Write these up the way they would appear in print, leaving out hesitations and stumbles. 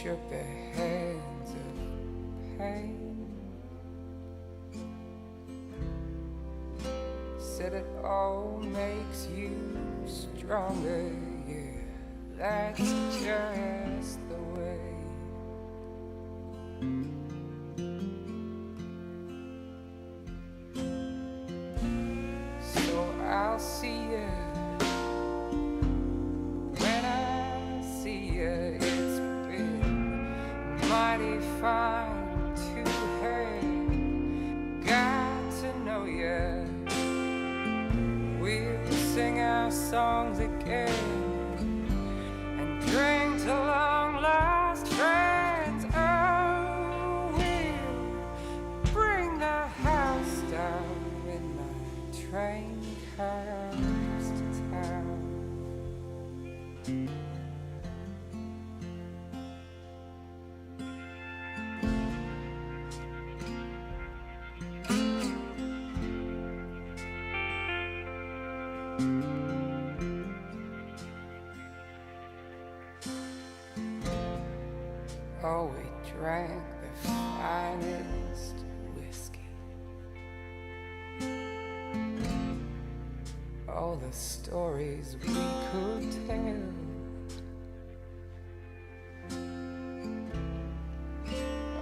shook their hands of pain, said it all makes you stronger. Yeah, that's just the way. So I'll see you when I see you. It's been mighty fine to have got to know you. We'll sing our songs again and drink to long lost friends. Oh, we'll bring the house down when my train comes to town. Oh, we drank the finest whiskey, all the stories we could tell.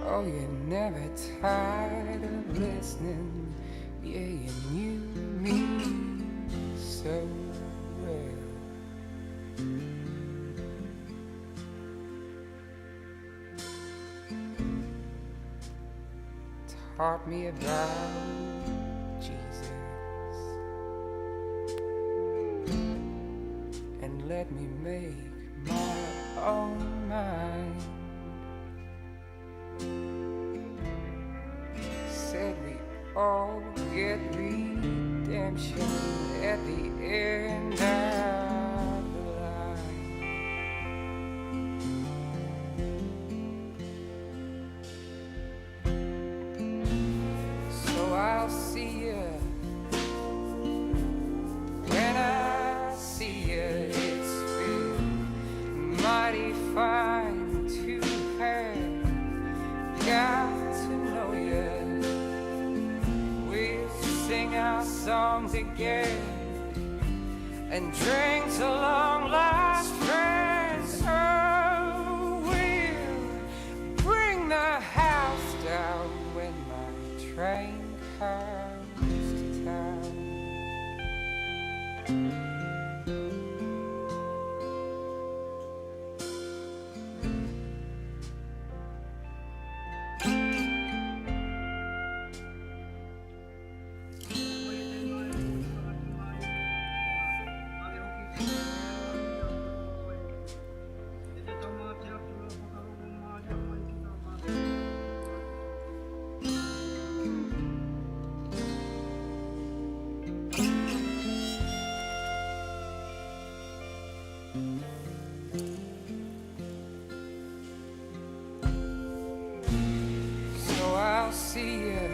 Oh, you're never tired of listening. Yeah, you knew me so well. Taught me about Jesus and let me make my own mind. Said we all get redemption at the end of the line. So I'll see you when I see you. It's been mighty fine to have got to know you. We'll sing our songs again and drink to long lost friends. Oh, we'll bring the house down when my train comes to town. So I'll see you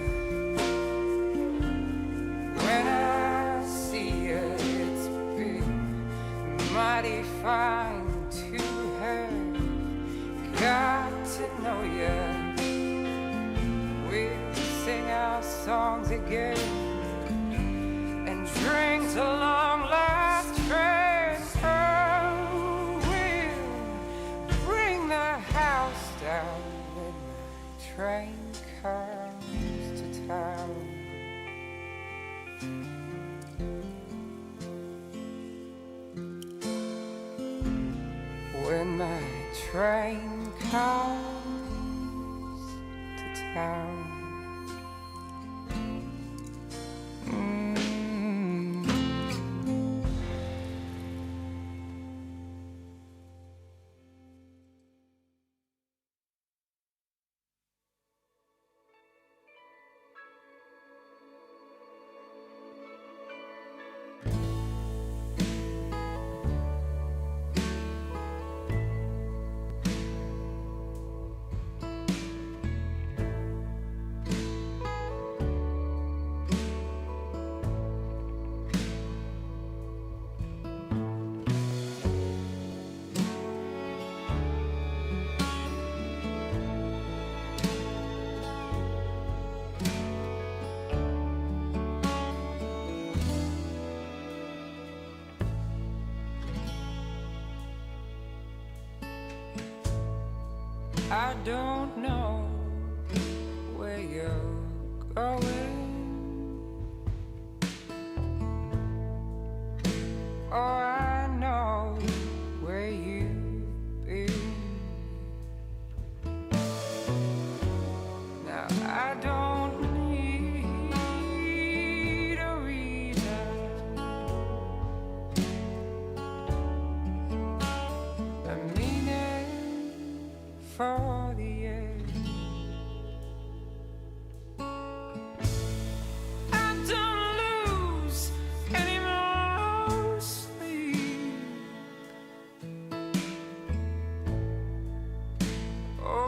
when I see you. It's been mighty fine to have got to know you. We'll sing our songs again and drink to long lost friends. Oh, we'll bring the house down when the train comes to town. When my train comes to town. I don't know where you're going. Oh, I know where you've been. Now I don't need a reason, a meaning for the end.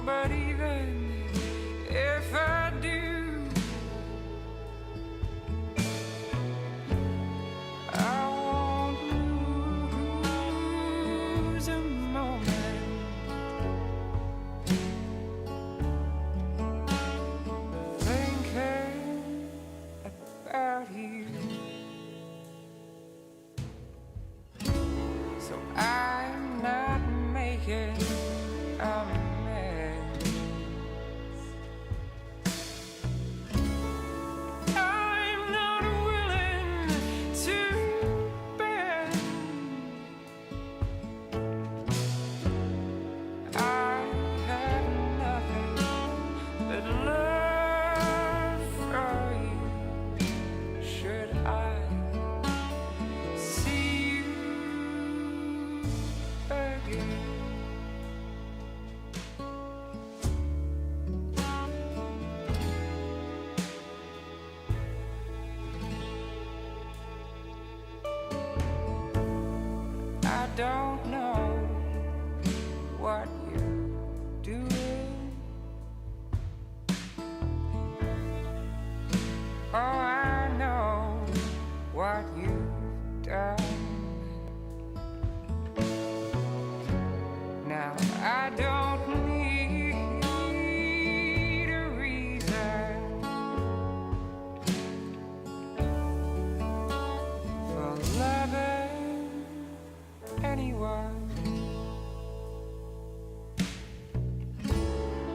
But even if I do, I won't lose a moment thinking about you. So I'm not making I don't know what you're doing. Oh, I know what you've done. Now I don't need a reason for loving anyone.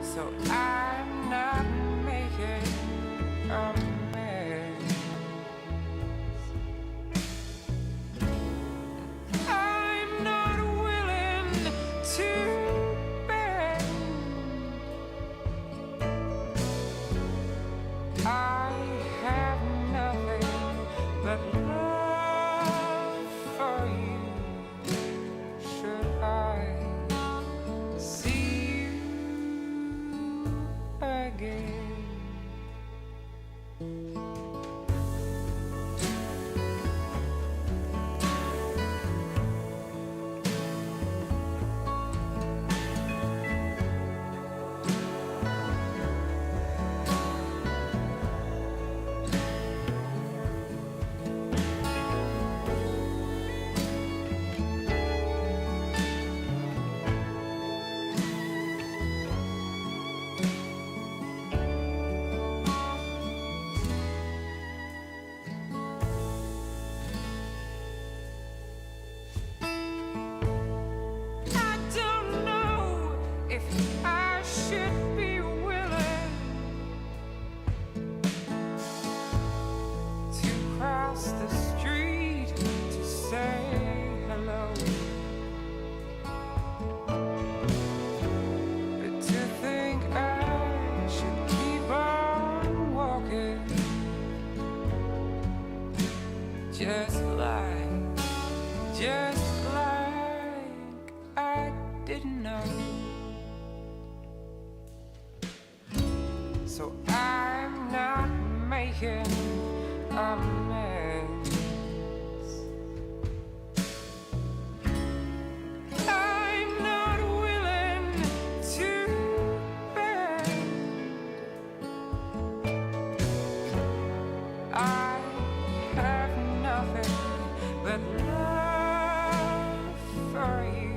So I'm not making amends. I'm not willing to bend. I have nothing but love for you. Should I see you again? The street to say hello, but to think I should keep on walking, just like I didn't know. So I'm not making amends. I'm not willing to bend. I have nothing but love for you.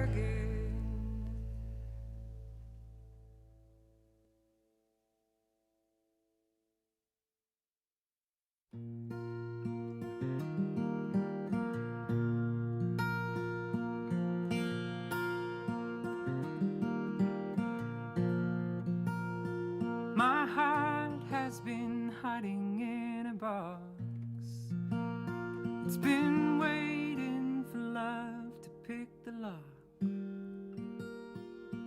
again. My heart has been hiding in a box. It's been waiting for love to pick the lock.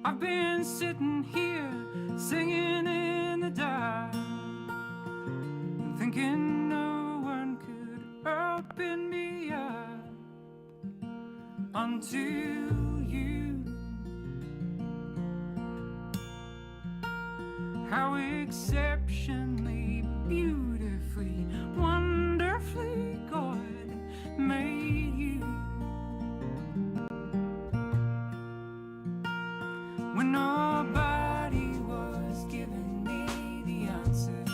I've been sitting here singing in the dark and thinking no one could open me up until you. How exceptionally, beautifully, wonderfully God made you. When nobody was giving me the answer,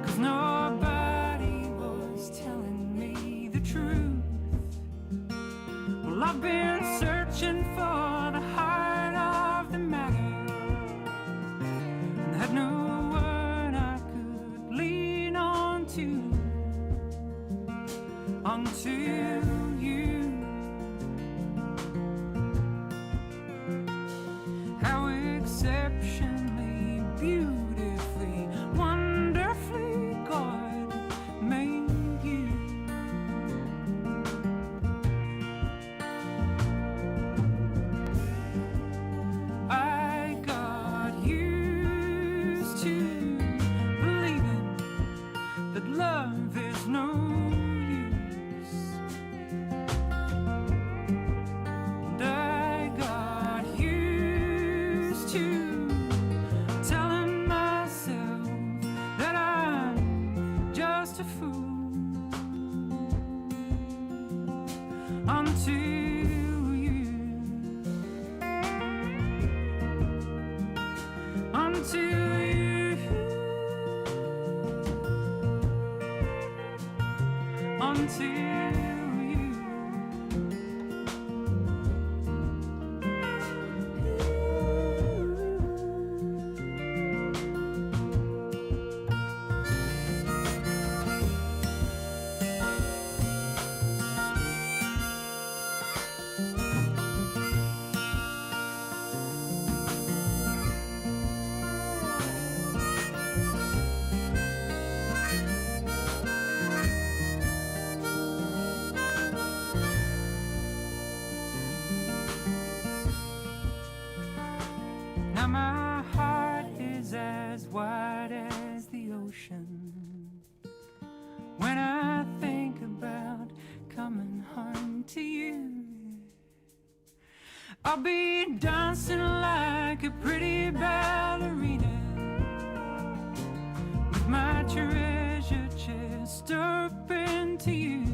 'cause nobody was telling me the truth. Well, I've been searching for the heart of the matter, had no one I could lean on to until you. How exceptionally, beautifully, wonderfully God made you. I got used to believing that love is no use, and I got used to telling myself that I'm just a fool until until you. Now my heart is as wide as the ocean. When I think about coming home to you, I'll be dancing like a pretty ballerina with my treasure chest open to you.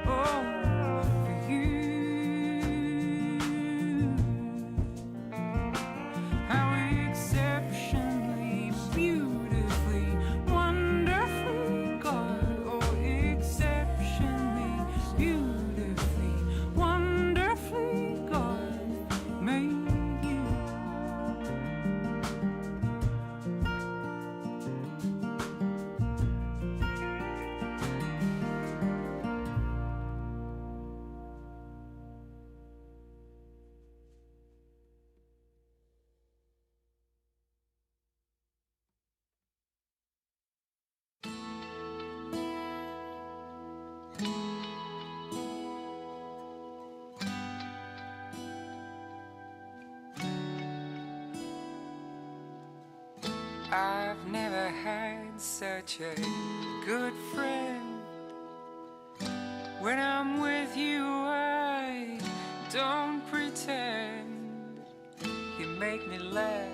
Oh, for you. How exceptionally, beautifully, wonderfully God. Oh, exceptionally, beautifully, wonderfully God made you. I've never had such a good friend. When I'm with you, I don't pretend. You make me laugh,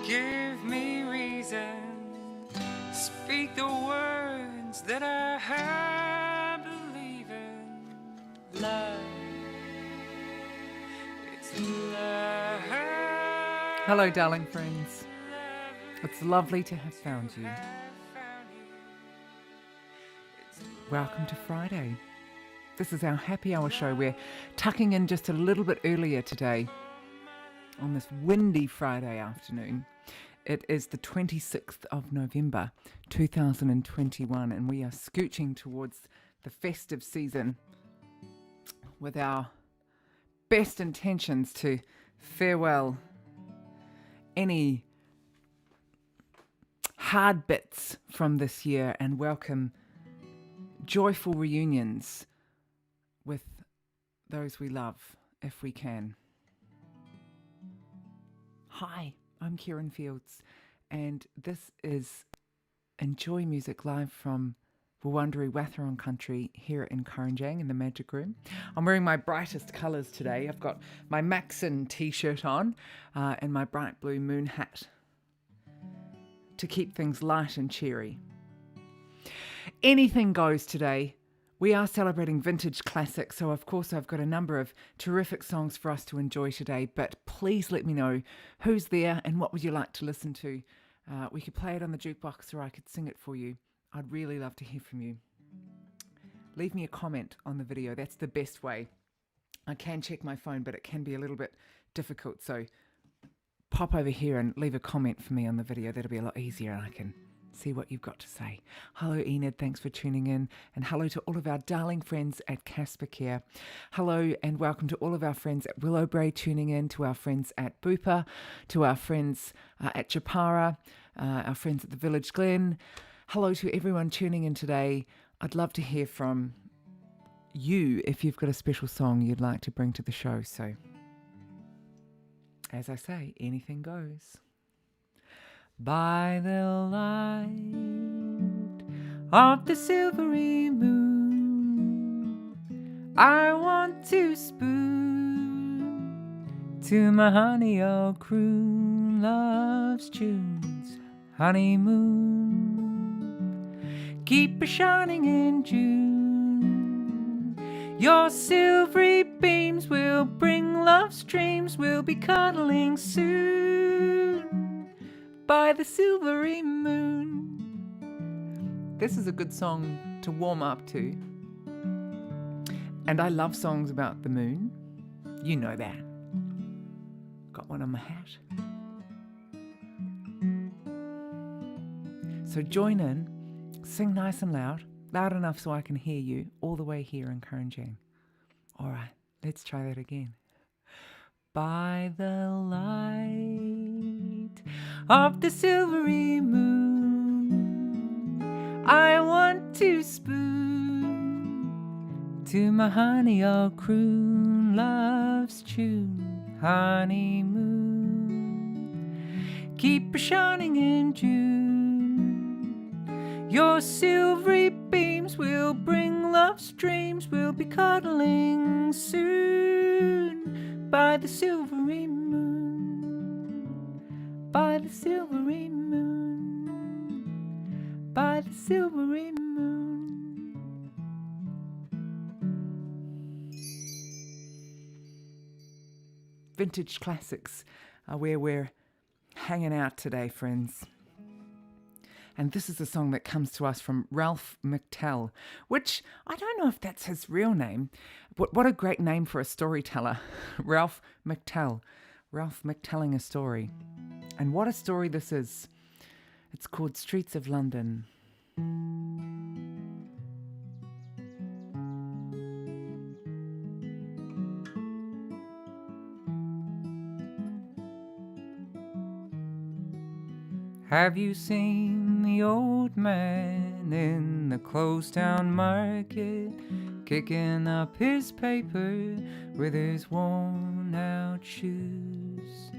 give me reason, speak the words that I believe in. Love, it's love. Hello, darling friends. It's lovely to have found you. Welcome to Friday. This is our happy hour show. We're tucking in just a little bit earlier today on this windy Friday afternoon. It is the 26th of November 2021, and we are scooching towards the festive season with our best intentions to farewell any hard bits from this year and welcome joyful reunions with those we love, if we can. Hi, I'm Kerryn Fields, and this is Enjoy Music live from Wurundjeri Wathaurong Country here in Kurunjang in the Magic Room. I'm wearing my brightest colours today. I've got my Maxon t-shirt on and my bright blue moon hat to keep things light and cheery. Anything goes today. We are celebrating vintage classics, so of course I've got a number of terrific songs for us to enjoy today, but please let me know who's there and what would you like to listen to. We could play it on the jukebox or I could sing it for you. I'd really love to hear from you. Leave me a comment on the video. That's the best way. I can check my phone, but it can be a little bit difficult, so pop over here and leave a comment for me on the video. That'll be a lot easier and I can see what you've got to say. Hello Enid, thanks for tuning in, and hello to all of our darling friends at Casper Care. Hello and welcome to all of our friends at Willowbrae tuning in, to our friends at Bupa, to our friends at Chapara, our friends at the Village Glen. Hello to everyone tuning in today. I'd love to hear from you if you've got a special song you'd like to bring to the show. So, as I say, anything goes. By the light of the silvery moon, I want to spoon to my honey, oh, croon love's tunes. Honeymoon, keep a shining in June. Your silvery beams will bring love's dreams. We'll be cuddling soon by the silvery moon. This is a good song to warm up to. And I love songs about the moon. You know that. Got one on my hat. So join in, sing nice and loud enough so I can hear you all the way here in Kurunjang. All right, let's try that again. By the light of the silvery moon, I want to spoon to my honey, oh, croon love's tune. Honeymoon, keep a shining in June. Your silvery beams will bring love's dreams. We'll be cuddling soon by the silvery moon, by the silvery moon, by the silvery moon. Vintage classics are where we're hanging out today, friends. And this is a song that comes to us from Ralph McTell, which I don't know if that's his real name, but what a great name for a storyteller. Ralph McTell. Ralph McTelling a story. And what a story this is. It's called Streets of London. Have you seen the old man in the closed down market, kicking up his paper with his worn out shoes?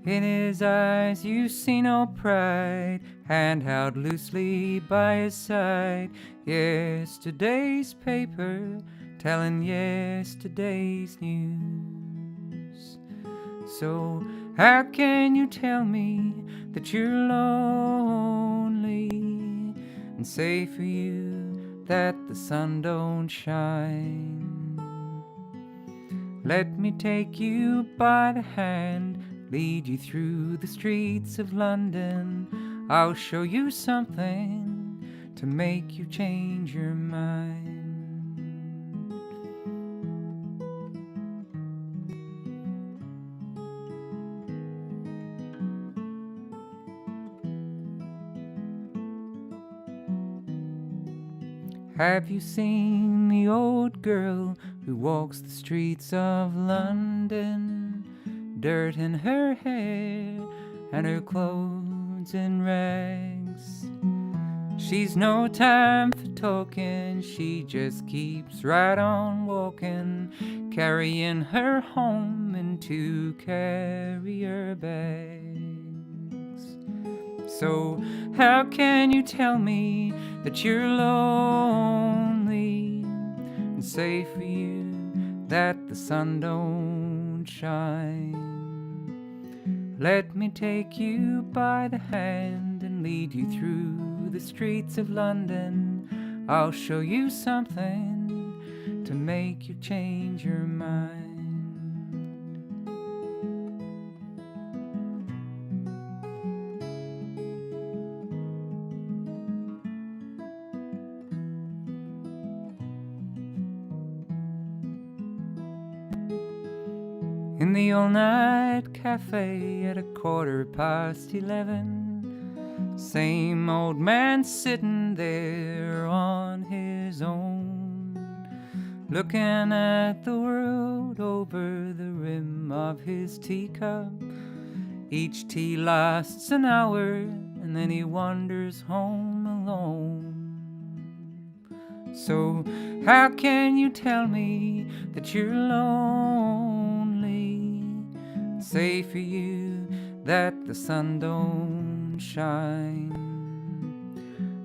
In his eyes you see no pride, hand held loosely by his side. Yesterday's paper telling yesterday's news. So how can you tell me that you're lonely and say for you that the sun don't shine? Let me take you by the hand, lead you through the streets of London. I'll show you something to make you change your mind. Have you seen the old girl who walks the streets of London? Dirt in her hair and her clothes in rags. She's no time for talking, she just keeps right on walking, carrying her home in 2 carrier bags. So how can you tell me that you're lonely and say for you that the sun don't shine? Let me take you by the hand and lead you through the streets of London. I'll show you something to make you change your mind. In the all-night cafe at 11:15, same old man sitting there on his own, looking at the world over the rim of his teacup. Each tea lasts an hour and then he wanders home alone. So how can you tell me that you're lonely? Say for you that the sun don't shine.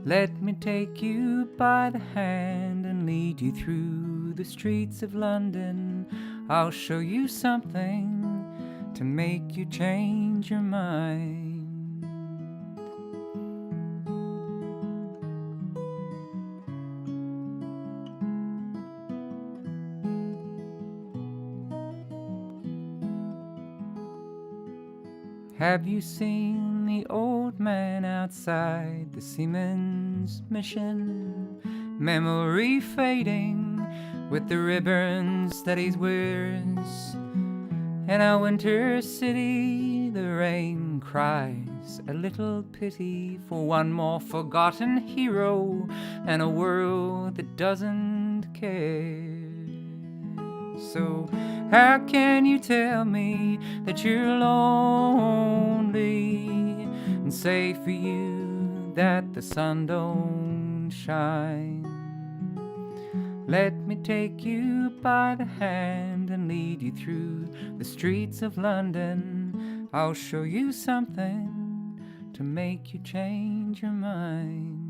Let me take you by the hand and lead you through the streets of London. I'll show you something to make you change your mind. Have you seen the old man outside the Seamen's Mission? Memory fading with the ribbons that he wears. In our winter city, the rain cries a little pity for one more forgotten hero and a world that doesn't care. So how can you tell me that you're lonely and say for you that the sun don't shine? Let me take you by the hand and lead you through the streets of London. I'll show you something to make you change your mind.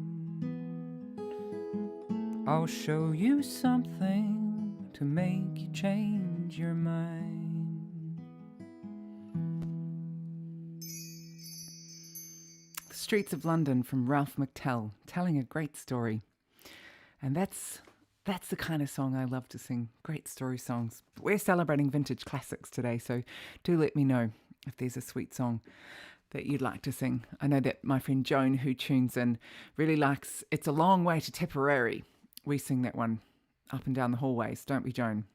I'll show you something to make you change your mind. The Streets of London from Ralph McTell, telling a great story. And that's the kind of song I love to sing, great story songs. We're celebrating vintage classics today, so do let me know if there's a sweet song that you'd like to sing. I know that my friend Joan, who tunes in, really likes It's a Long Way to Tipperary. We sing that one up and down the hallways, don't we, Joan?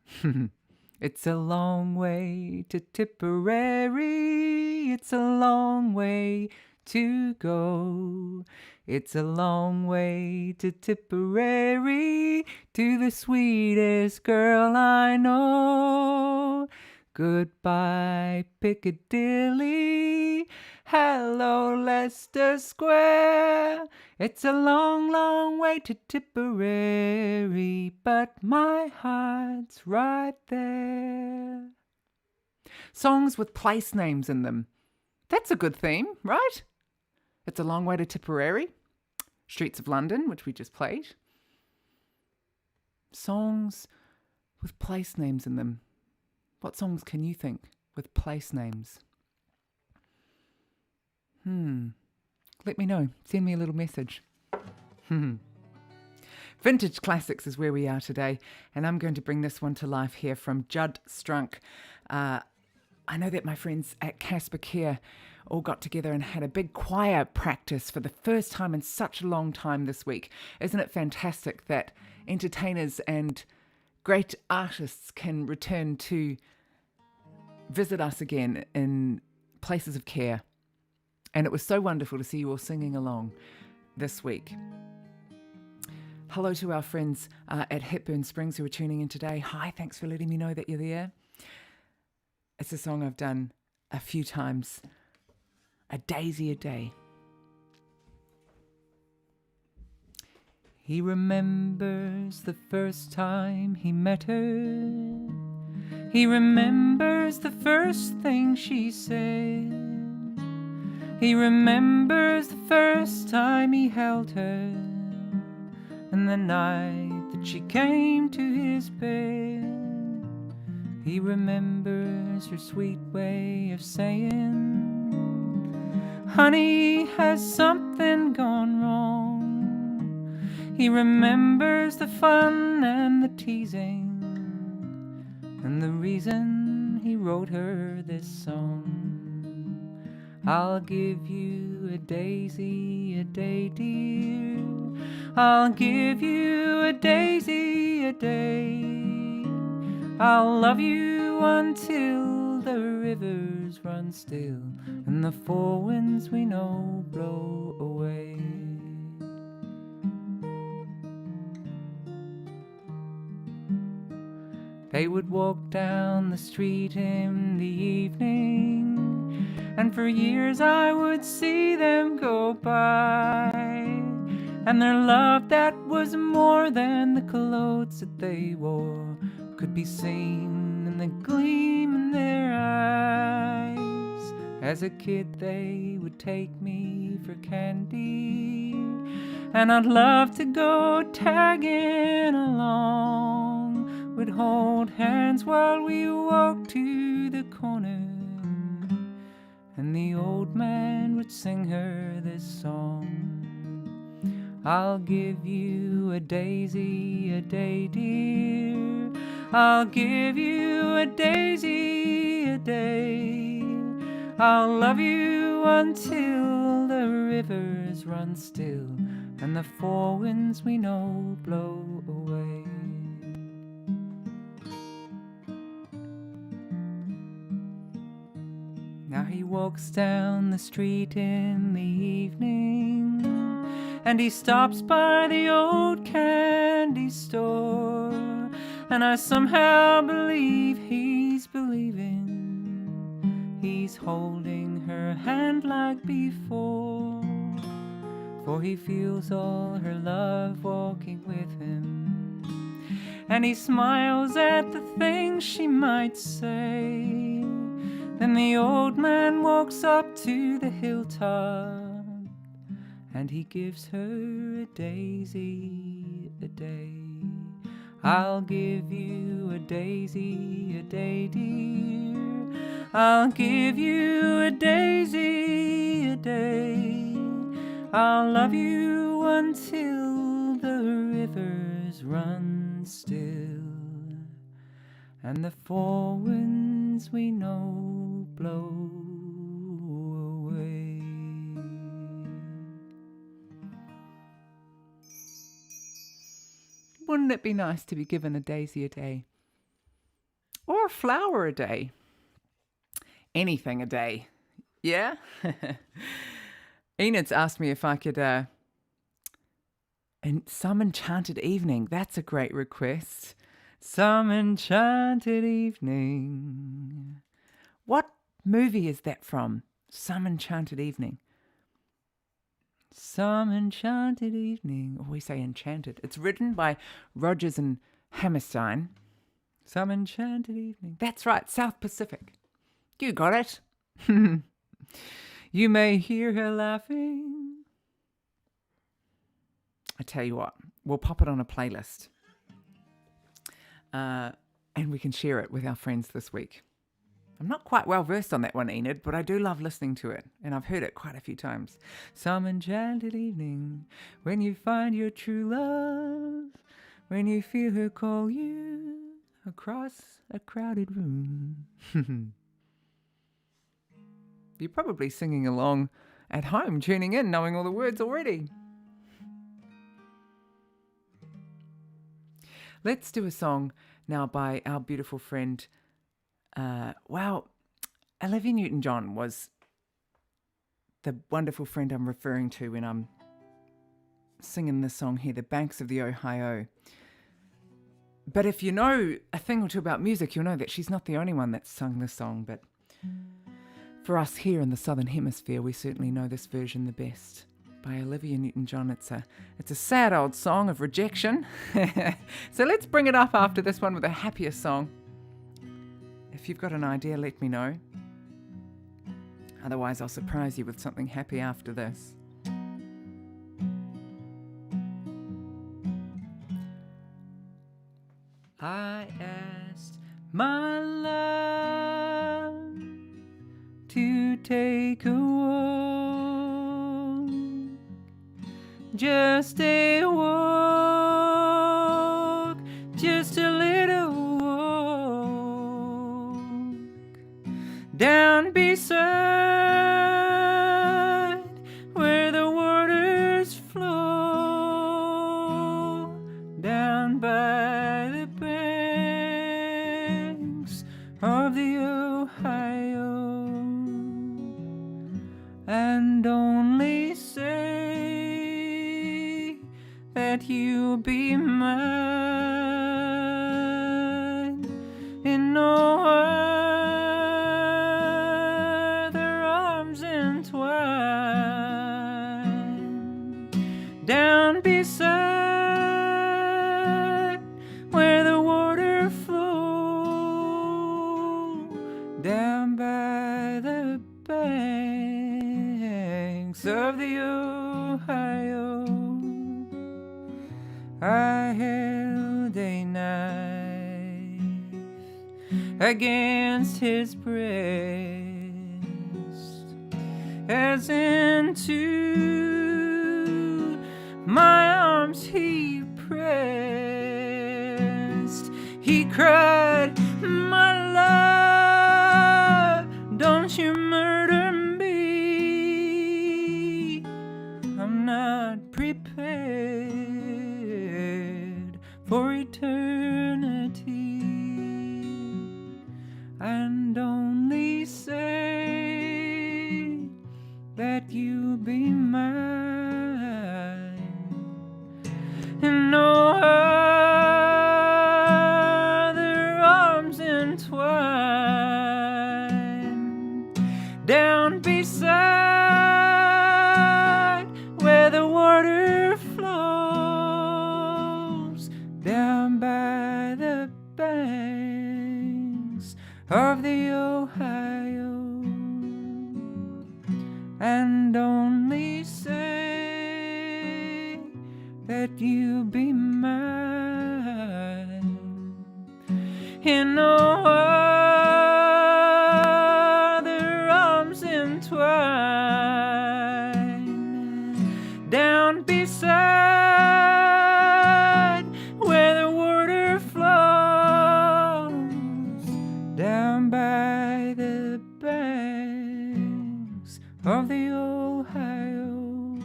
It's a long way to Tipperary, it's a long way to go. It's a long way to Tipperary, to the sweetest girl I know. Goodbye, Piccadilly. Hello, Leicester Square. It's a long, long way to Tipperary, but my heart's right there. Songs with place names in them. That's a good theme, right? It's a long way to Tipperary. Streets of London, which we just played. Songs with place names in them. What songs can you think with place names? Let me know. Send me a little message. Vintage Classics is where we are today, and I'm going to bring this one to life here from Judd Strunk. I know that my friends at Casper Care all got together and had a big choir practice for the first time in such a long time this week. Isn't it fantastic that entertainers and great artists can return to visit us again in places of care? And it was so wonderful to see you all singing along this week. Hello to our friends at Hepburn Springs who are tuning in today. Hi, thanks for letting me know that you're there. It's a song I've done a few times. A Daisy a Day. He remembers the first time he met her. He remembers the first thing she said. He remembers the first time he held her, and the night that she came to his bed. He remembers her sweet way of saying, "Honey, has something gone wrong?" He remembers the fun and the teasing, and the reason he wrote her this song. I'll give you a daisy a day, dear. I'll give you a daisy a day. I'll love you until the rivers run still and the four winds we know blow away. They would walk down the street in the evening, and for years I would see them go by, and their love that was more than the clothes that they wore could be seen in the gleam in their eyes. As a kid they would take me for candy, and I'd love to go tagging along. We'd hold hands while we walked to the corner, and the old man would sing her this song. I'll give you a daisy a day, dear. I'll give you a daisy a day. I'll love you until the rivers run still and the four winds we know blow away. Now he walks down the street in the evening, and he stops by the old candy store, and I somehow believe he's believing he's holding her hand like before, for he feels all her love walking with him, and he smiles at the things she might say. Then the old man walks up to the hilltop, and he gives her a daisy a day. I'll give you a daisy a day, dear. I'll give you a daisy a day. I'll love you until the rivers run still and the four winds we know blow away. Wouldn't it be nice to be given a daisy a day? Or a flower a day? Anything a day. Yeah? Enid's asked me if I could, and Some Enchanted Evening. That's a great request. Some Enchanted Evening. What movie is that from? Some Enchanted Evening. Some Enchanted Evening. Oh, we say enchanted. It's written by Rodgers and Hammerstein. Some Enchanted Evening. That's right, South Pacific. You got it. You may hear her laughing. I tell you what, we'll pop it on a playlist. And we can share it with our friends this week. I'm not quite well versed on that one, Enid, but I do love listening to it, and I've heard it quite a few times. Some enchanted evening, when you find your true love, when you feel her call you across a crowded room. You're probably singing along at home, tuning in, knowing all the words already. Let's do a song now by our beautiful friend. Olivia Newton-John was the wonderful friend I'm referring to when I'm singing this song here, The Banks of the Ohio. But if you know a thing or two about music, you'll know that she's not the only one that's sung this song. But for us here in the Southern Hemisphere, we certainly know this version the best, by Olivia Newton-John. It's a sad old song of rejection. So let's bring it up after this one with a happier song. If you've got an idea, let me know. Otherwise, I'll surprise you with something happy after this. I asked my love to take a walk, just a walk, just a little walk, down beside where the waters flow, down by the banks of the Ohio, and only say that you'll be mine in no other arms entwined, down beside where the water flow, down by the banks of the Ohio. I held a knife against his breast, as into my arms he pressed. He cried, "My love, don't you murder me. I'm not prepared for eternity." And only say that you'll be mine and no other arms entwined, down beside where the water flows, down by the banks of the Ohio, and only say that you'll be mine in no other arms entwined, down beside where the water flows, down by the banks of the Ohio.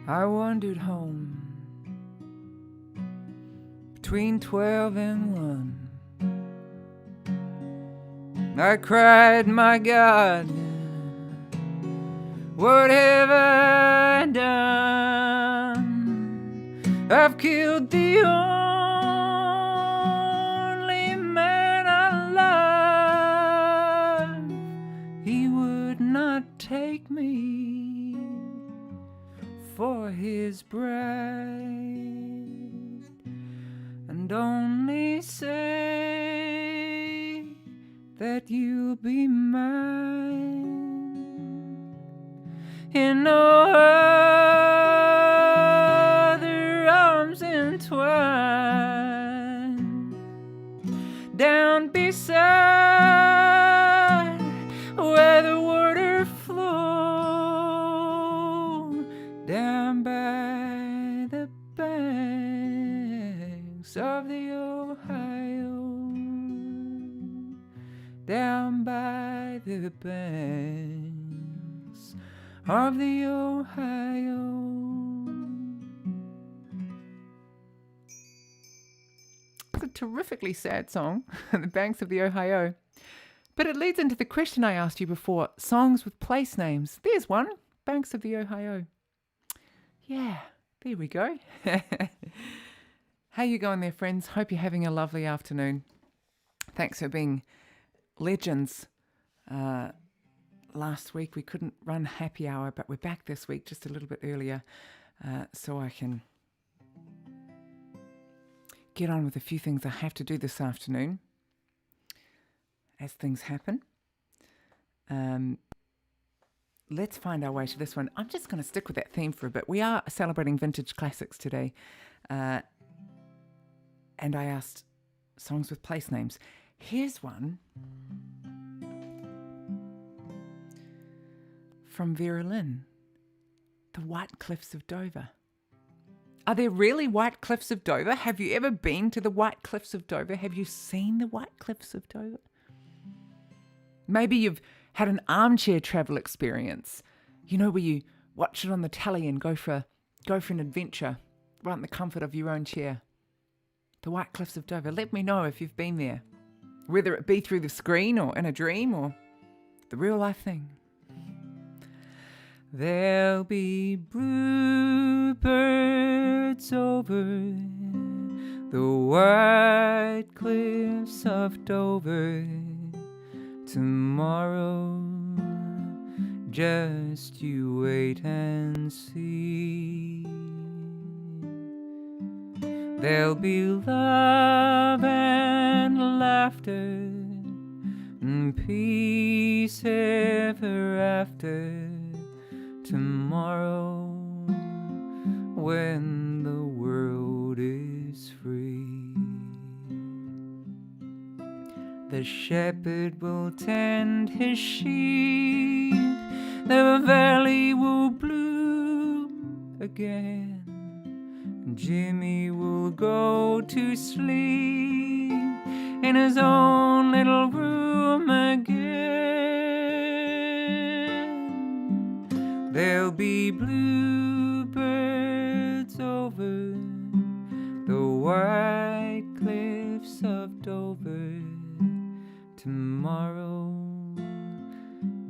I wandered home between 12 and 1. I cried, "My God, what have I done? I've killed the only man I love. He would not take me for his bride, and only say that you'll be mine in no other arms entwined, down beside where the water flow, down by the banks of the Ohio, down by the banks of the Ohio. It's a terrifically sad song, The Banks of the Ohio. But it leads into the question I asked you before, songs with place names. There's one, Banks of the Ohio. Yeah, there we go. How you going there, friends? Hope you're having a lovely afternoon. Thanks for being legends. Last week we couldn't run happy hour, but we're back this week just a little bit earlier, so I can get on with a few things I have to do this afternoon as things happen. Let's find our way to this one. I'm just going to stick with that theme for a bit. We are celebrating vintage classics today, and I asked songs with place names. Here's one from Vera Lynn, The White Cliffs of Dover. Are there really White Cliffs of Dover? Have you ever been to the White Cliffs of Dover? Have you seen the White Cliffs of Dover? Maybe you've had an armchair travel experience, you know, where you watch it on the telly and go for an adventure right in the comfort of your own chair. The White Cliffs of Dover. Let me know if you've been there, whether it be through the screen or in a dream or the real life thing. There'll be bluebirds over the white cliffs of Dover tomorrow. Just you wait and see. There'll be love and laughter and peace ever after tomorrow, when the world is free. The shepherd will tend his sheep, the valley will bloom again, Jimmy will go to sleep in his own little room again. There'll be bluebirds over the white cliffs of Dover tomorrow.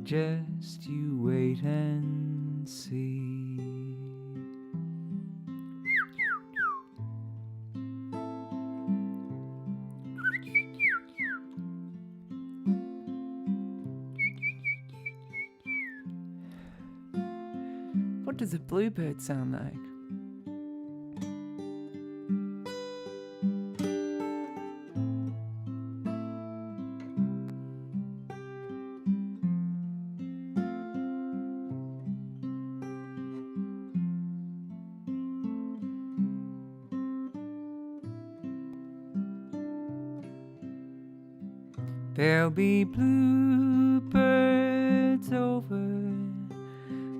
Just you wait and see. What does a bluebird sound like? There'll be bluebirds over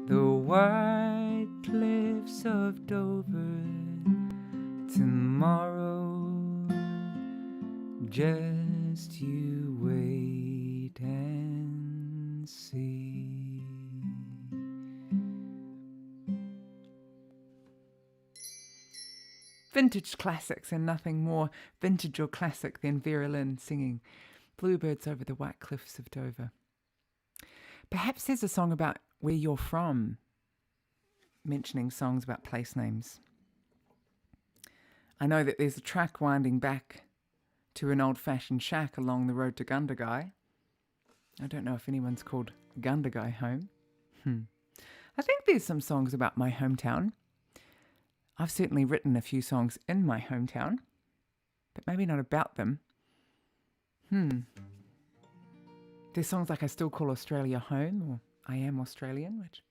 the white cliffs of Dover tomorrow. Just you wait and see. Vintage classics and nothing more vintage or classic than Vera Lynn singing Bluebirds over the White Cliffs of Dover. Perhaps there's a song about where you're from, mentioning songs about place names. I know that there's a track winding back to an old-fashioned shack along the road to Gundagai. I don't know if anyone's called Gundagai home. I think there's some songs about my hometown. I've certainly written a few songs in my hometown, but maybe not about them. There's songs like I Still Call Australia Home or I Am Australian, which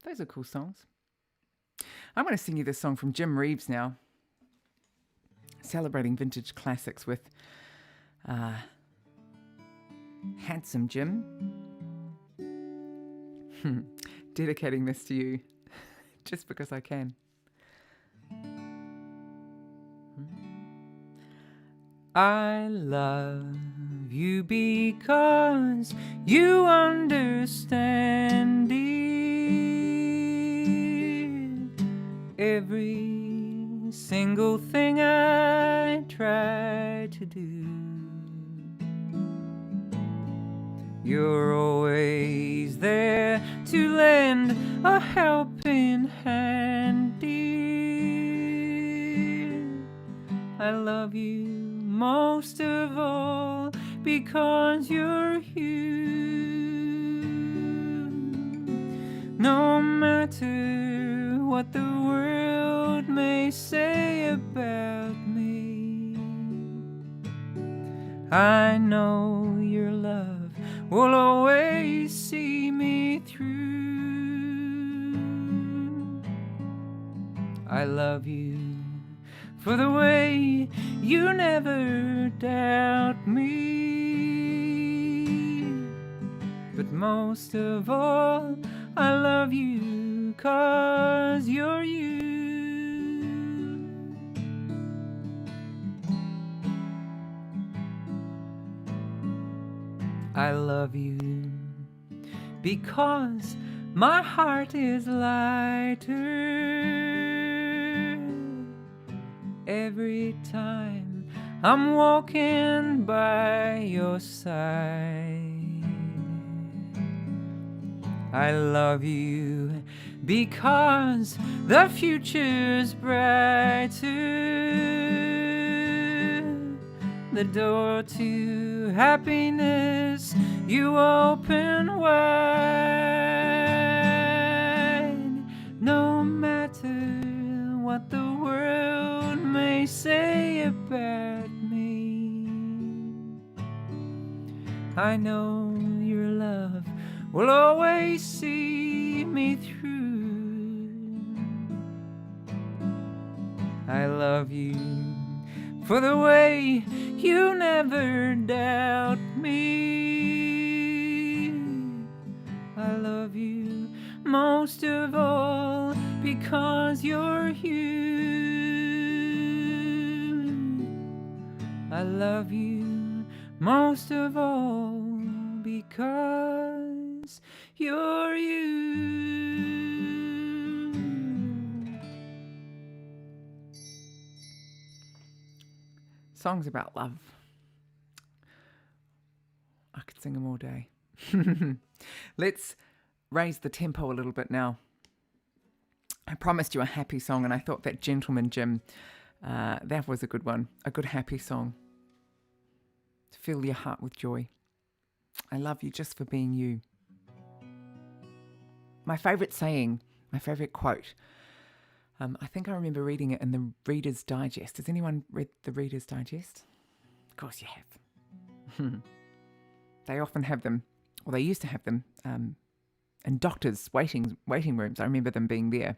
those are cool songs. I'm going to sing you this song from Jim Reeves now, celebrating vintage classics with Handsome Jim. Dedicating this to you just because I can. I love you because you understand it. Every single thing I try to do, you're always there to lend a helping hand, dear. love you most of all because you're you. No matter what the world may say about me, I know your love will always see me through. I love you for the way you never doubt me. But most of all, I love you 'cause you're you. I love you because my heart is lighter every time I'm walking by your side. I love you because the future's brighter. The door to happiness you open wide. No matter what the world may say about me, I know your love will always see me through. I love you for the way you never doubt me. I love you most of all because you're you. I love you most of all because you're you. Songs about love. I could sing them all day. Let's raise the tempo a little bit now. I promised you a happy song, and I thought that Gentleman Jim, that was a good one. A good happy song. To fill your heart with joy. I love you just for being you. My favourite saying, my favourite quote, I think I remember reading it in the Reader's Digest. Has anyone read the Reader's Digest? Of course you have. They often have them, or they used to have them, in doctors' waiting rooms. I remember them being there.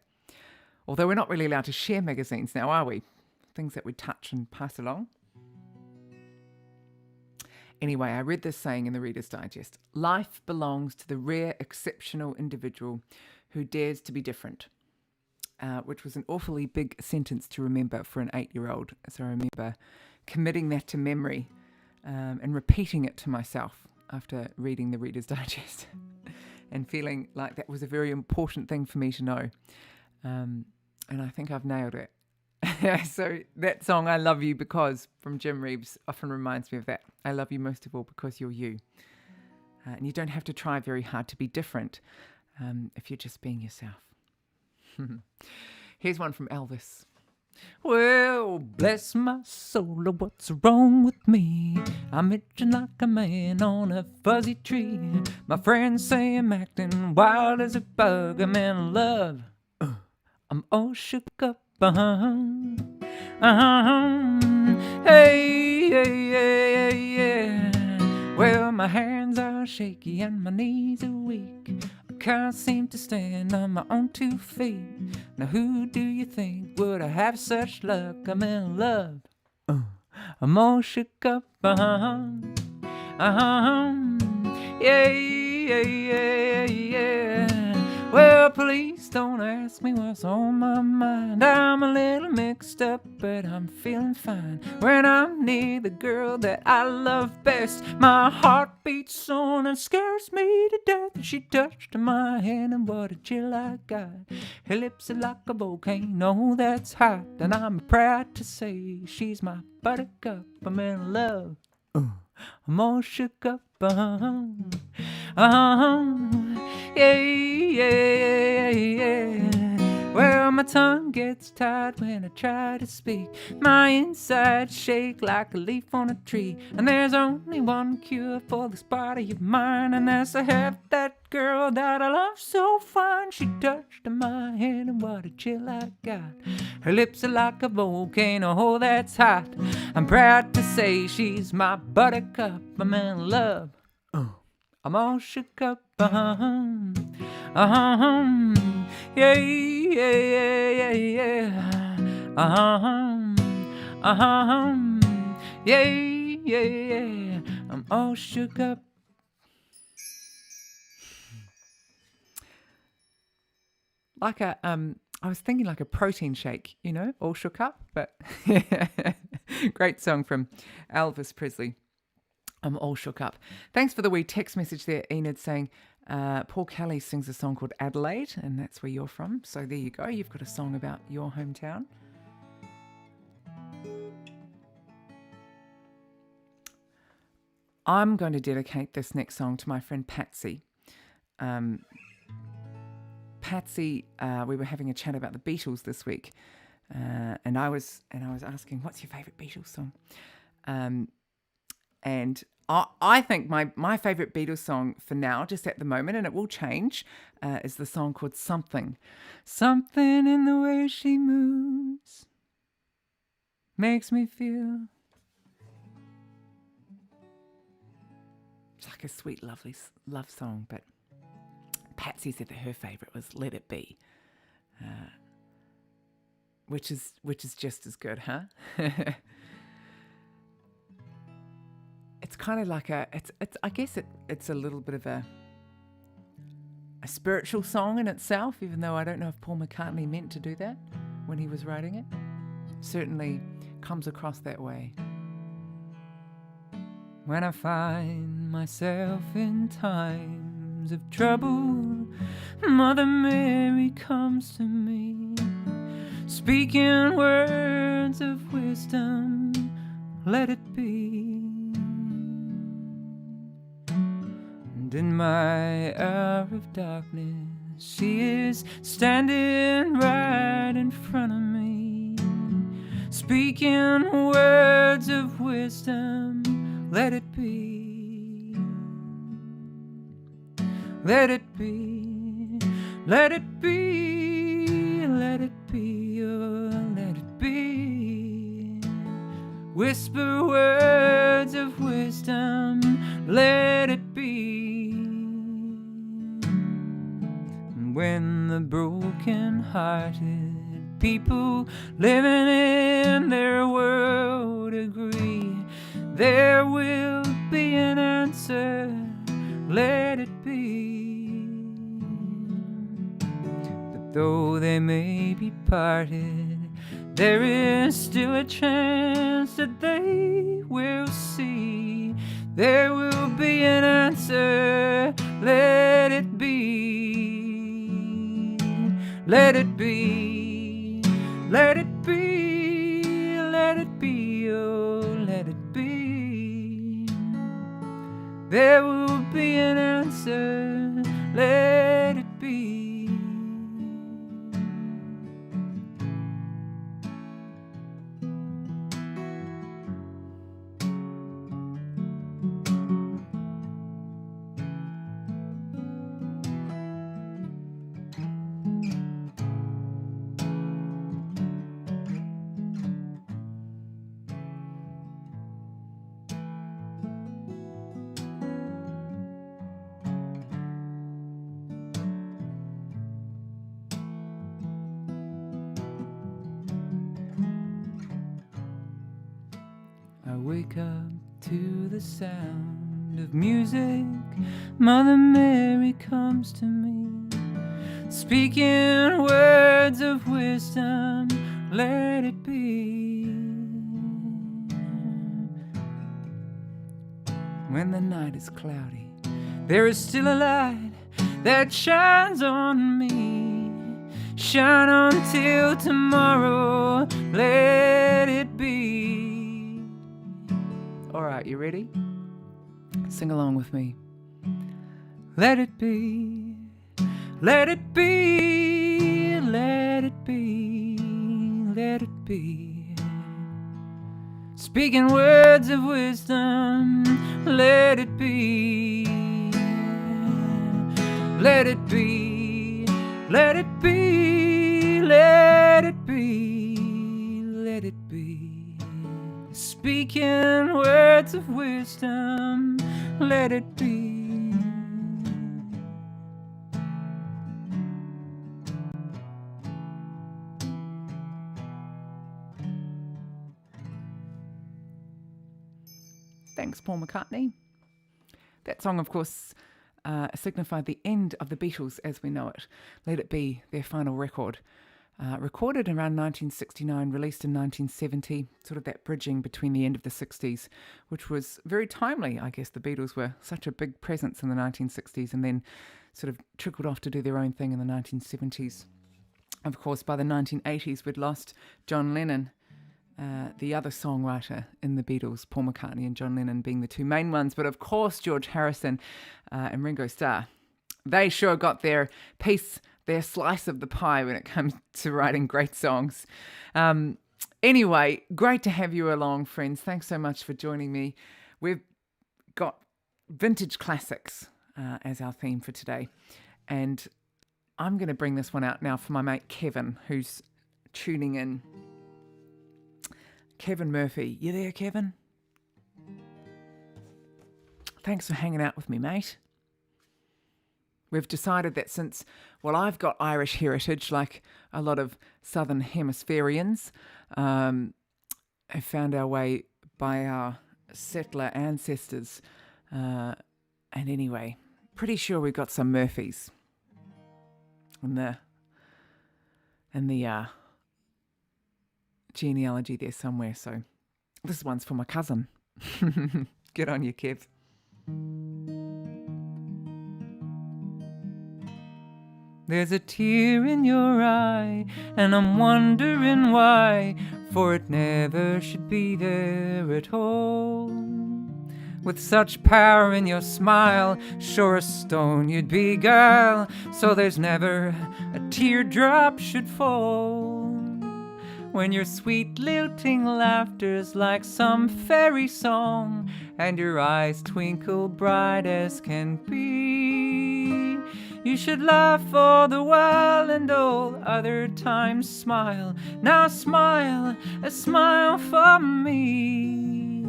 Although we're not really allowed to share magazines now, are we? Things that we touch and pass along. Anyway, I read this saying in the Reader's Digest. Life belongs to the rare, exceptional individual who dares to be different. Which was an awfully big sentence to remember for an 8-year-old. So I remember committing that to memory and repeating it to myself after reading the Reader's Digest and feeling like that was a very important thing for me to know. And I think I've nailed it. So that song, I Love You Because, from Jim Reeves, often reminds me of that. I love you most of all because you're you. And you don't have to try very hard to be different if you're just being yourself. Here's one from Elvis. Well, bless my soul, what's wrong with me? I'm itching like a man on a fuzzy tree. My friends say I'm acting wild as a bug. I'm in love. I'm all shook up. Hey, hey, hey, yeah. Well, my hands are shaky and my knees are weak. Can't seem to stand on my own 2 feet. Now who do you think would I have such luck? I'm in love. I'm all shook up. Yeah, yeah, yeah, yeah. Well, please don't ask me what's on my mind. I'm a little mixed up, but I'm feeling fine. When I'm near the girl that I love best, my heart beats on and scares me to death. She touched my hand and what a chill I got. Her lips are like a volcano that's hot, and I'm proud to say she's my buttercup. I'm in love. I'm all shook up. Yeah, yeah, yeah, yeah. Well, my tongue gets tied when I try to speak. My insides shake like a leaf on a tree. And there's only one cure for this body of mine, and that's to have that girl that I love so fine. She touched my hand and what a chill I got. Her lips are like a volcano, oh that's hot. I'm proud to say she's my buttercup. I'm in love, I'm all shook up, yeah, yeah, yeah, yeah, yeah, yeah, yeah, I'm all shook up. Like a, I was thinking like a protein shake, you know, all shook up, but great song from Elvis Presley. I'm all shook up. Thanks for the wee text message there, Enid, saying Paul Kelly sings a song called Adelaide, and that's where you're from. So there you go. You've got a song about your hometown. I'm going to dedicate this next song to my friend Patsy. Patsy, we were having a chat about the Beatles this week, and I was asking, what's your favourite Beatles song? And I think my favourite Beatles song for now, just at the moment, and it will change, is the song called Something. Something in the way she moves makes me feel. It's like a sweet, lovely love song, but Patsy said that her favourite was Let It Be, which is just as good, huh? It's kind of like it's I guess it's a little bit of a spiritual song in itself, even though I don't know if Paul McCartney meant to do that when he was writing it. Certainly comes across that way. When I find myself in times of trouble, Mother Mary comes to me, speaking words of wisdom, let it be. And in my hour of darkness, she is standing right in front of me, speaking words of wisdom, let it be. Let it be, let it be, let it be, oh, let it be. Whisper words of wisdom, let it be. When the broken-hearted people living in their world agree, there will be an answer, let it be. But though they may be parted, there is still a chance that they will see. There will be an answer, let it be. Let it be, let it be, let it be, oh, let it be. There will be an answer, let it be. I wake up to the sound of music. Mother Mary comes to me, speaking words of wisdom, let it be. When the night is cloudy, there is still a light that shines on me. Shine on till tomorrow, let it be. All right, you ready? Sing along with me. Let it be, let it be, let it it be, let it be. Speaking words of wisdom, let it be. Let it be, let it be, let it be, let it be. Speaking words of wisdom, let it be. Thanks, Paul McCartney. That song, of course, signified the end of the Beatles as we know it. Let It Be, their final record. Recorded around 1969, released in 1970, sort of that bridging between the end of the 60s, which was very timely. I guess the Beatles were such a big presence in the 1960s and then sort of trickled off to do their own thing in the 1970s. Of course, by the 1980s, we'd lost John Lennon, the other songwriter in the Beatles, Paul McCartney and John Lennon being the two main ones. But of course, George Harrison and Ringo Starr, they sure got their piece, their slice of the pie when it comes to writing great songs. Anyway, great to have you along, friends. Thanks so much for joining me. We've got vintage classics as our theme for today. And I'm going to bring this one out now for my mate Kevin, who's tuning in. Kevin Murphy. You there, Kevin? Thanks for hanging out with me, mate. We've decided that since, well, I've got Irish heritage, like a lot of Southern Hemispherians, have found our way by our settler ancestors. And anyway, pretty sure we've got some Murphys in the genealogy there somewhere. So this one's for my cousin. Good on you, Kev. There's a tear in your eye, and I'm wondering why, for it never should be there at all. With such power in your smile, sure as stone you'd be, girl, so there's never a teardrop should fall. When your sweet lilting laughter's like some fairy song, and your eyes twinkle bright as can be, you should laugh all the while and all other times smile. Now smile, a smile for me.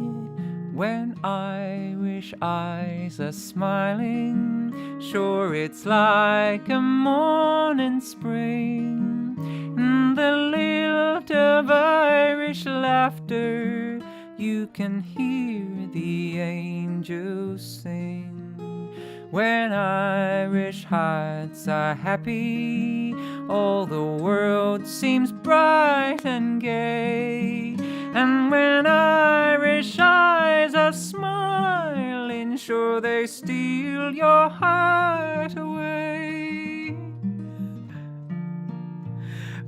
When Irish eyes are smiling, sure it's like a morning spring. The lilt of Irish laughter, you can hear the angels sing. When Irish hearts are happy, all the world seems bright and gay. And when Irish eyes are smiling, sure they steal your heart away.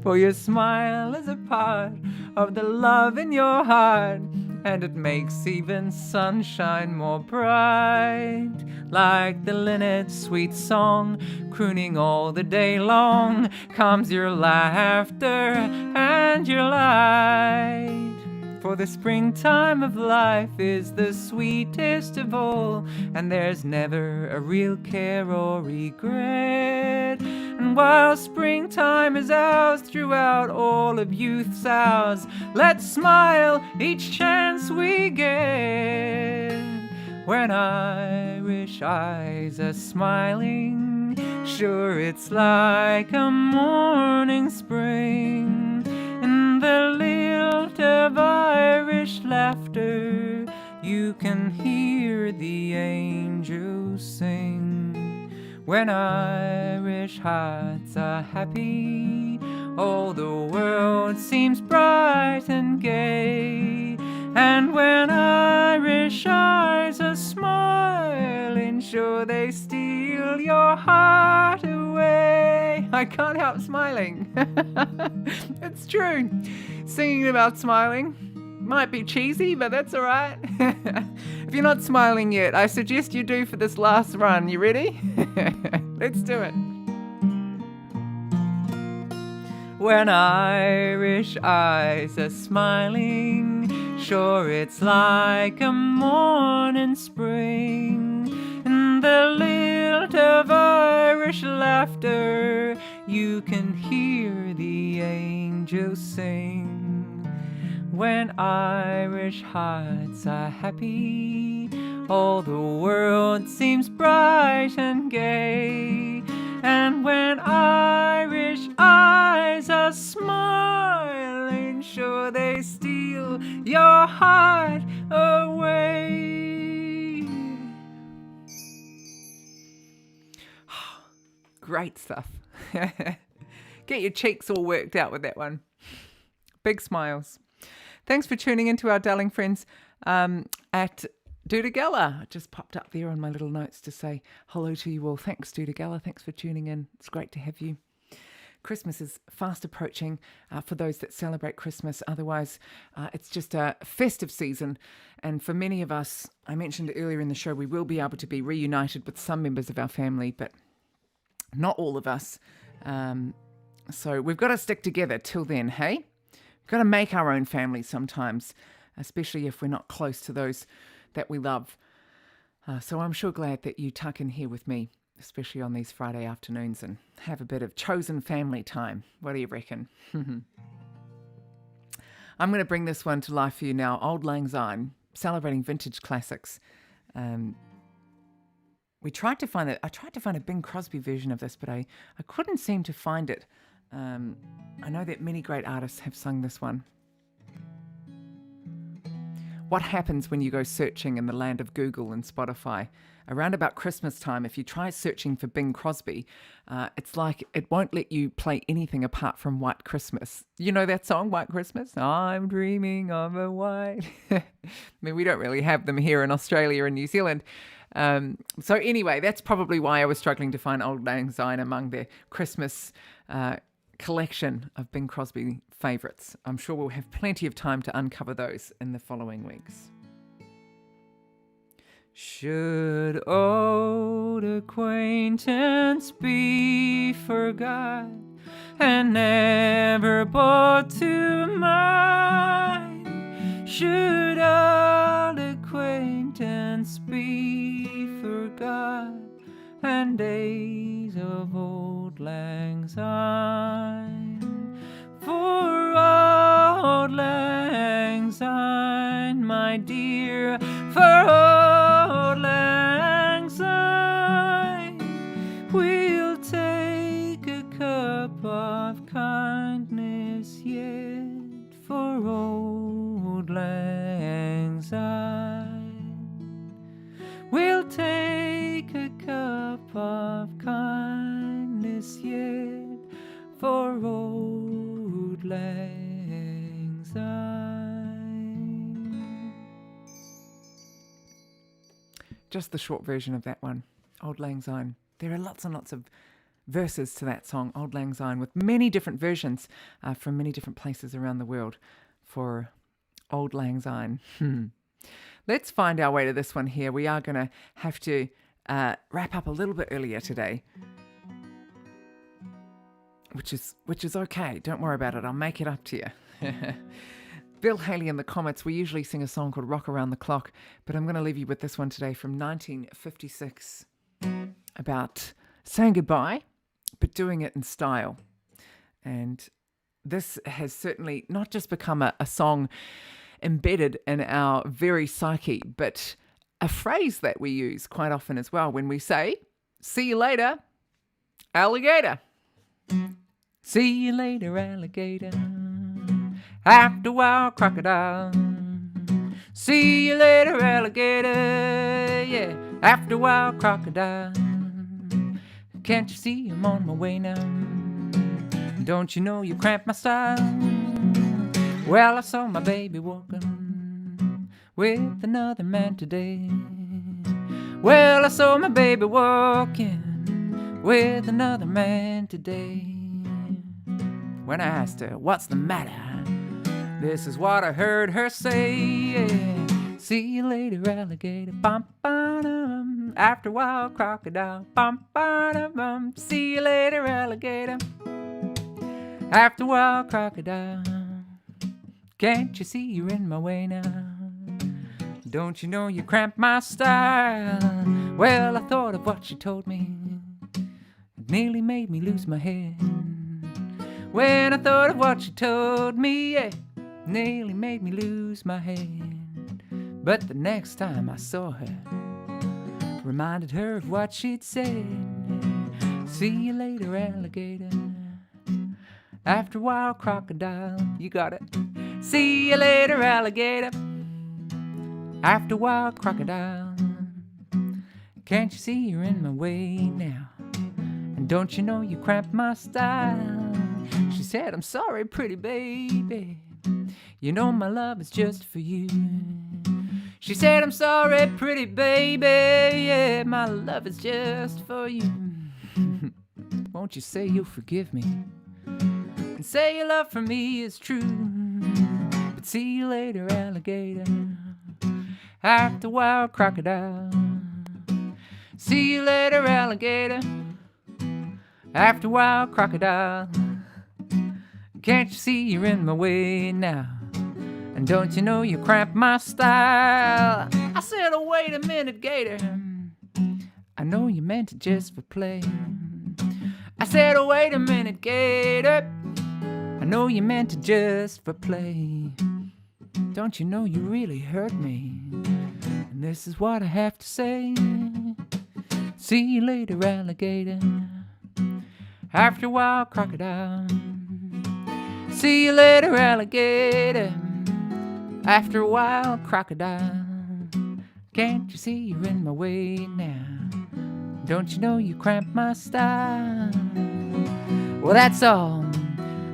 For your smile is a part of the love in your heart, and it makes even sunshine more bright. Like the linnet's sweet song, crooning all the day long, comes your laughter and your light. For the springtime of life is the sweetest of all, and there's never a real care or regret. And while springtime is ours throughout all of youth's hours, let's smile each chance we get. When Irish eyes are smiling, sure it's like a morning spring. In the lilt of Irish laughter, you can hear the angels sing. When Irish hearts are happy, all the world seems bright and gay. And when Irish eyes are smiling, sure they steal your heart away. I can't help smiling. It's true. Singing about smiling might be cheesy, but that's all right. If you're not smiling yet, I suggest you do for this last run. You ready? Let's do it. when Irish eyes are smiling. Sure, it's like a morning spring, and the lilt of Irish laughter, you can hear the angels sing. When Irish hearts are happy, all the world seems bright and gay. And when Irish eyes are smiling, sure they steal your heart away. Great stuff. Get your cheeks all worked out with that one. Big smiles. Thanks for tuning in to our darling friends at Doodagalla. It just popped up there on my little notes to say hello to you all. Thanks, Doodagalla. Thanks for tuning in. It's great to have you. Christmas is fast approaching for those that celebrate Christmas. Otherwise, it's just a festive season. And for many of us, I mentioned earlier in the show, we will be able to be reunited with some members of our family, but not all of us. So we've got to stick together till then, hey? We've got to make our own family sometimes, especially if we're not close to those that we love. So I'm sure glad that you tuck in here with me, especially on these Friday afternoons, and have a bit of chosen family time. What do you reckon? I'm going to bring this one to life for you now. Auld Lang Syne, celebrating vintage classics. I tried to find a Bing Crosby version of this, but I couldn't seem to find it. I know that many great artists have sung this one. What happens when you go searching in the land of Google and Spotify? Around about Christmas time, if you try searching for Bing Crosby, it's like it won't let you play anything apart from White Christmas. You know that song, White Christmas? I'm dreaming of a white... I mean, we don't really have them here in Australia and New Zealand. So anyway, that's probably why I was struggling to find Auld Lang Syne among their Christmas collection of Bing Crosby favourites. I'm sure we'll have plenty of time to uncover those in the following weeks. Should old acquaintance be forgot and never brought to mind? Should old acquaintance be forgot and days of Auld Lang Syne? For Auld Lang Syne, my dear, for Auld Lang Syne, we'll take a cup of kindness yet for Auld Lang Syne. We'll take a cup of kindness yet for Auld Lang Syne. Just the short version of that one, Auld Lang Syne. There are lots and lots of verses to that song, Auld Lang Syne, with many different versions from many different places around the world for Auld Lang Syne. Let's find our way to this one here. We are going to have to wrap up a little bit earlier today, which is okay. Don't worry about it. I'll make it up to you. Bill Haley in the comments. We usually sing a song called Rock Around the Clock, but I'm going to leave you with this one today from 1956 about saying goodbye, but doing it in style. And this has certainly not just become a song embedded in our very psyche, but a phrase that we use quite often as well when we say, see you later, alligator. See you later, alligator. After a while, crocodile. See you later, alligator. Yeah, after a while, crocodile. Can't you see I'm on my way now? Don't you know you cramp my style? Well, I saw my baby walking with another man today. Well, I saw my baby walking with another man today. When I asked her, what's the matter? This is what I heard her say. Yeah. See you later, alligator. Bum, ba-dum. After a while, crocodile. Bum, ba-dum. See you later, alligator. After a while, crocodile, can't you see you're in my way now? Don't you know you cramped my style? Well, I thought of what you told me. It nearly made me lose my head. When I thought of what you told me, it nearly made me lose my head. But the next time I saw her, reminded her of what she'd said. See you later, alligator. After a while, crocodile, you got it. See you later, alligator. After a while, crocodile, can't you see you're in my way now? And don't you know you cramped my style? She said, I'm sorry, pretty baby. You know my love is just for you. She said, I'm sorry, pretty baby. Yeah, my love is just for you. Won't you say you'll forgive me? And say your love for me is true. But see you later, alligator. After a while, crocodile. See you later, alligator. After a while, crocodile. Can't you see you're in my way now? And don't you know you cramp my style? I said, oh, wait a minute, gator. I know you meant it just for play. I said, oh, wait a minute, gator. I know you meant it just for play. Don't you know you really hurt me? And this is what I have to say. See you later, alligator. After a while, crocodile. See you later, alligator. After a while, crocodile. Can't you see you're in my way now? Don't you know you cramp my style? Well, that's all.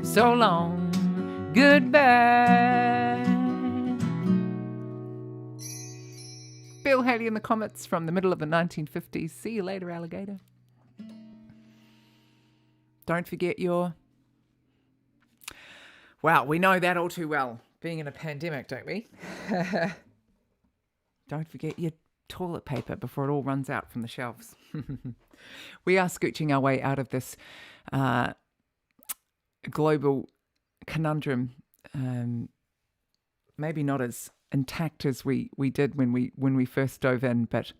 So long. Goodbye. Bill Haley in the Comets from the middle of the 1950s. See you later, alligator. Don't forget your... Well, we know that all too well, being in a pandemic, don't we? Don't forget your toilet paper before it all runs out from the shelves. We are scooching our way out of this global conundrum, maybe not as intact as we did when we first dove in, but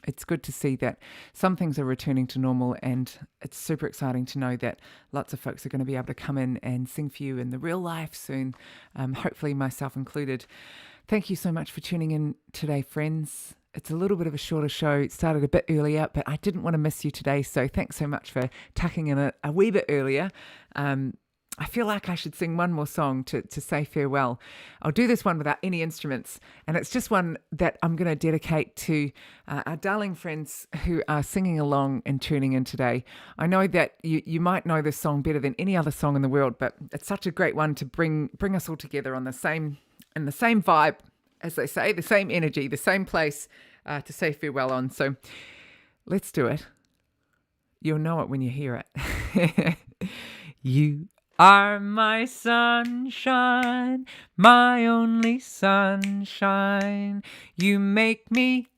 it's good to see that some things are returning to normal, and it's super exciting to know that lots of folks are going to be able to come in and sing for you in the real life soon, hopefully myself included. Thank you so much for tuning in today, friends. It's a little bit of a shorter show. It started a bit earlier, but I didn't want to miss you today, so thanks so much for tucking in a wee bit earlier. I feel like I should sing one more song to say farewell. I'll do this one without any instruments, and it's just one that I'm going to dedicate to our darling friends who are singing along and tuning in today. I know that you might know this song better than any other song in the world, but it's such a great one to bring us all together in the same vibe, as they say, the same energy, the same place to say farewell on. So let's do it. You'll know it when you hear it. You are my sunshine, my only sunshine. You make me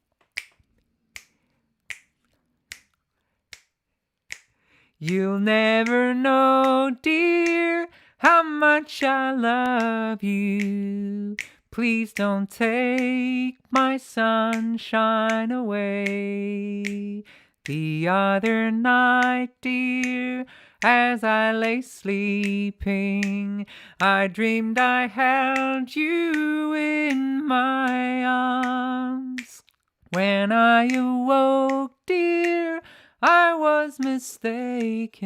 You'll never know, dear, how much I love you. Please don't take my sunshine away. The other night, dear, as I lay sleeping, I dreamed I held you in my arms. When I awoke, dear, I was mistaken.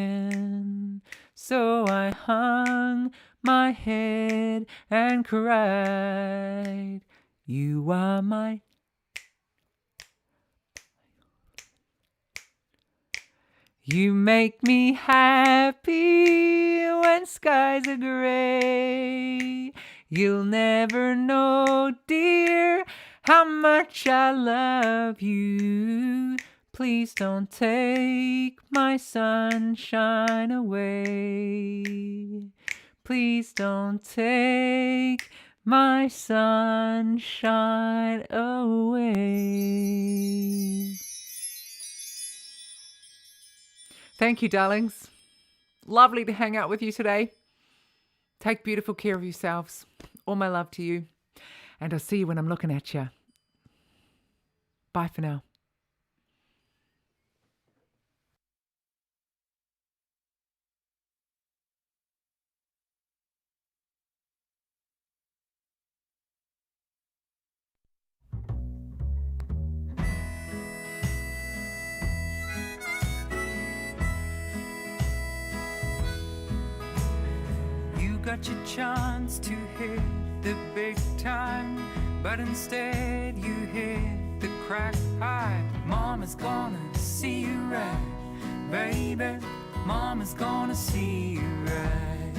So I hung my head and cried. You are my... You make me happy when skies are gray. You'll never know, dear, how much I love you. Please don't take my sunshine away. Please don't take my sunshine away. Thank you, darlings. Lovely to hang out with you today. Take beautiful care of yourselves. All my love to you. And I'll see you when I'm looking at you. Bye for now. You got your chance to hit the big time, but instead you hit the crack pipe. Mama's gonna see you right, baby. Mama's gonna see you right.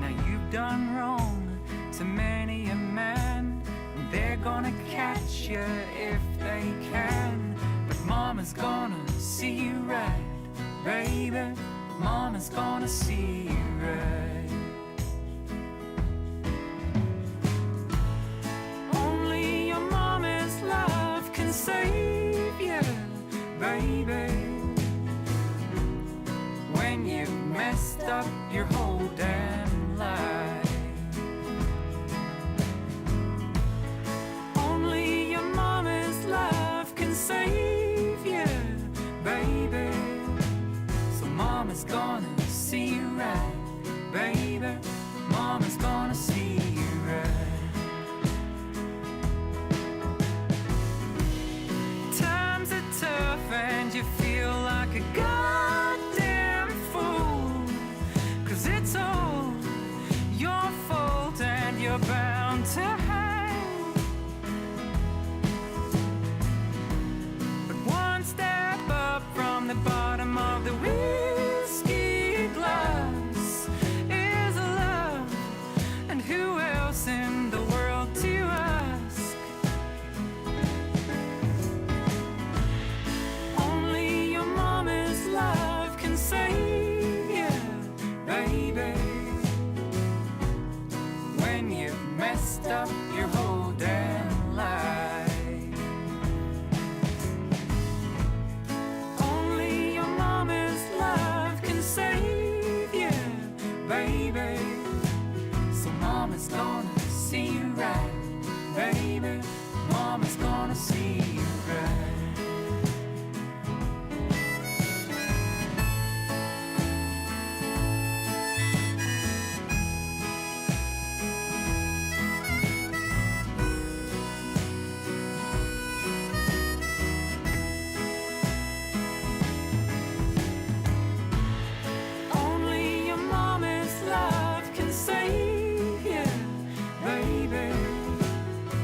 Now you've done wrong to many a man, and they're gonna catch you if they can. But Mama's gonna see you right, baby. Mama's gonna see you right. Only your mama's love can save you, baby. When you've messed up your whole damn life. Only your mama's love can save you, baby. Mama's gonna see you right, baby. Mama's gonna see you right. Times are tough and you feel like a goddamn fool, 'cause it's all your fault and you're bound to hang. But one step up from the bottom of the wheel in the world to ask. Only your mama's love can save you, baby. When you've messed up your whole damn life. Only your mama's love can save you, baby. So Mama's gonna see you right, baby. Mama's gonna see you right. Only your mama's love can save you, baby.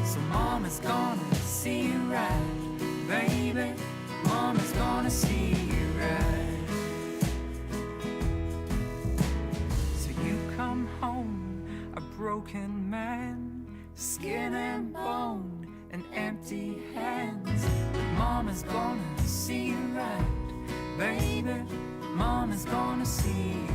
So Mama's gonna see you right, baby. Mama's gonna see you right. So you come home a broken man, skin and bone and empty hands. But Mama's gonna see you right, baby. Mama's gonna see you